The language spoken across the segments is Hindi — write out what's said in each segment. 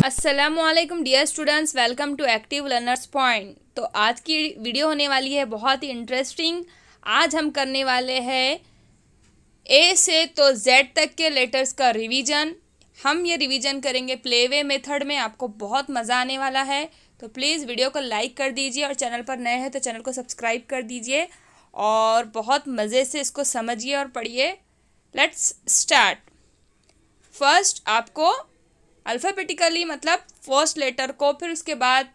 अस्सलामुअलैकुम dear students, welcome to Active Learners Point. तो आज की वीडियो होने वाली है बहुत ही इंटरेस्टिंग। आज हम करने वाले हैं ए से तो जेड तक के लेटर्स का रिवीजन। हम ये रिवीजन करेंगे प्लेवे मेथड में। आपको बहुत मज़ा आने वाला है, तो प्लीज़ वीडियो को लाइक कर दीजिए और चैनल पर नए हैं तो चैनल को सब्सक्राइब कर दीजिए और बहुत मज़े से इसको समझिए और पढ़िए। Let's start. फर्स्ट आपको अल्फ़ाबेटिकली मतलब फर्स्ट लेटर को, फिर उसके बाद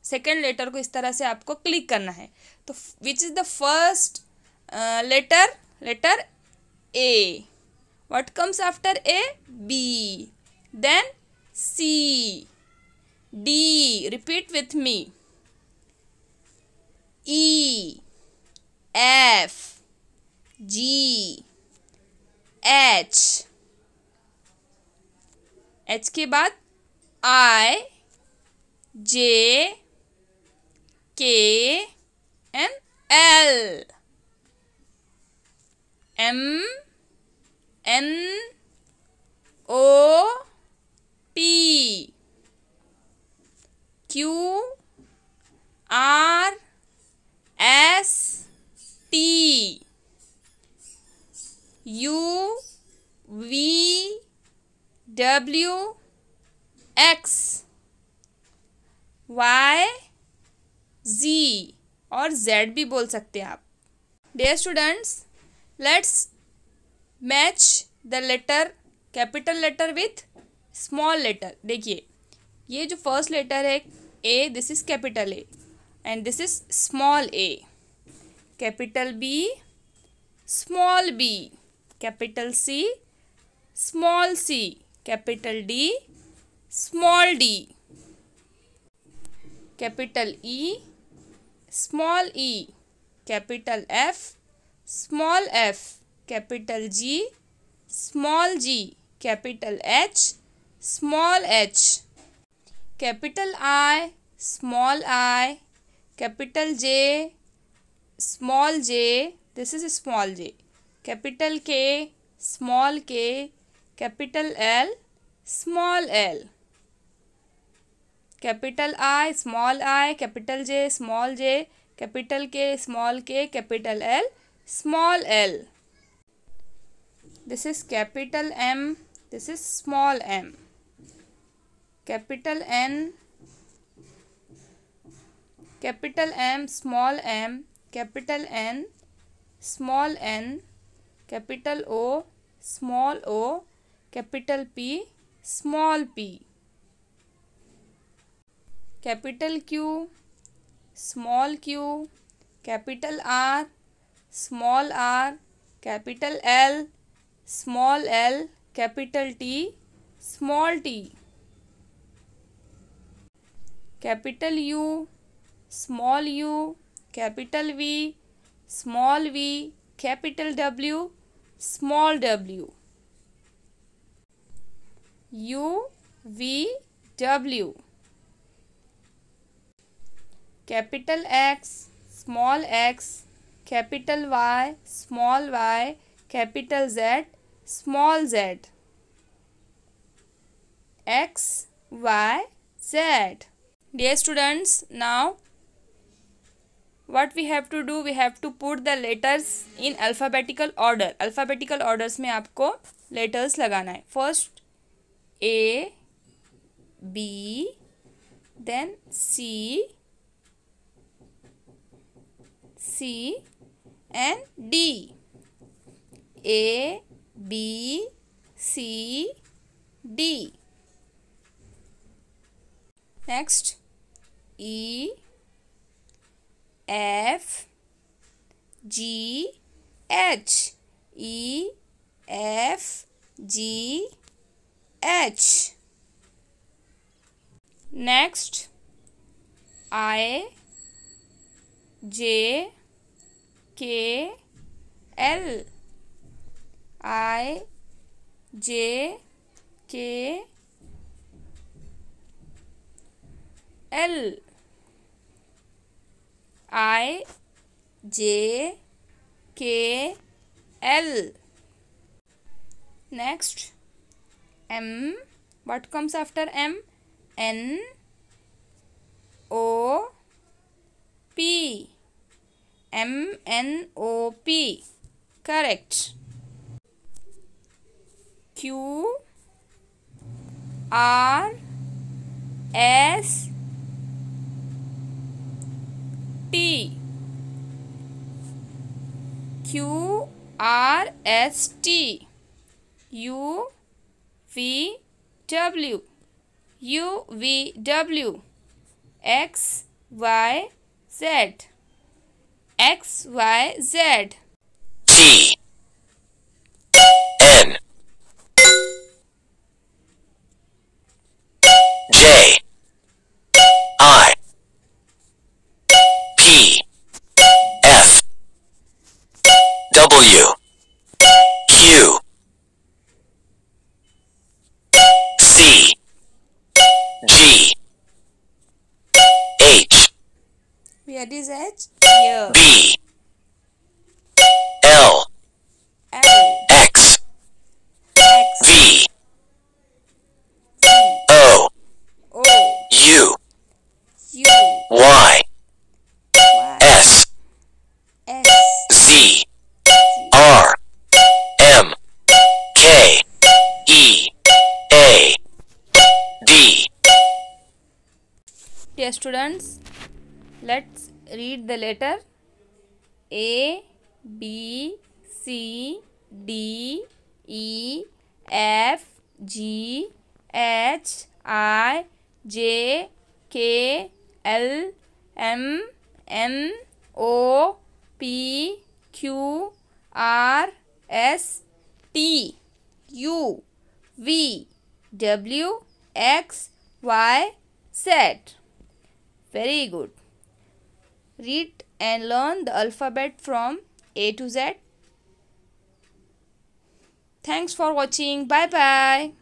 सेकंड लेटर को इस तरह से आपको क्लिक करना है। तो which is the first letter A. What comes after A? B, then C, D, repeat with me, E, F, G, H, H के बाद I, J, K and L, M, N, O, P, Q, R, S, T, U, V, W, X, Y, Z और जेड भी बोल सकते हैं आप। Dear students, let's match the letter, capital letter with small letter. देखिए, ये जो फर्स्ट लेटर है A, this is capital A and this is small A. Capital B, small B, capital C, small C, capital D, small D, capital E, small E, capital F, small F, capital G, small G, capital H, small H, capital I, small I, capital J, small J, this is small J, capital K, small K, capital L, small L, capital I, small I, capital J, small J, capital K, small K, capital L, small L. This is capital M, this is small M, capital N, capital M, small M, capital N, small N, capital O, small O, capital P, small P, capital Q, small Q, capital R, small R, capital L, small L, capital T, small T, capital U, small U, capital V, small V, capital W, small W, U, V, W, capital X, small X, capital Y, small Y, capital Z, small Z, X, Y, Z. Dear students, now what we have to do, we have to put the letters in alphabetical order. Alphabetical orders में आपको letters लगाना है. First A, B, then C, C and D. A, B, C, D. Next E, F, G, H, E, F, G, H. Next I, J, K, L, I, J, K, L, I, J, K, L. Next M. What comes after M? N O P. MNOP. Correct. Q R S T. Q R S T. U V W. U V W. X Y Z. X Y Z. T N J I P F W Q C G H Where is H? Here. B L L X X V V O O U U Y Y S S Z R M K E A D. Dear students, let's read the letter A B C D E F G H I J K L M N O P Q R S T U V W X Y Z. Very good. Read and learn the alphabet from A to Z. Thanks for watching. Bye bye.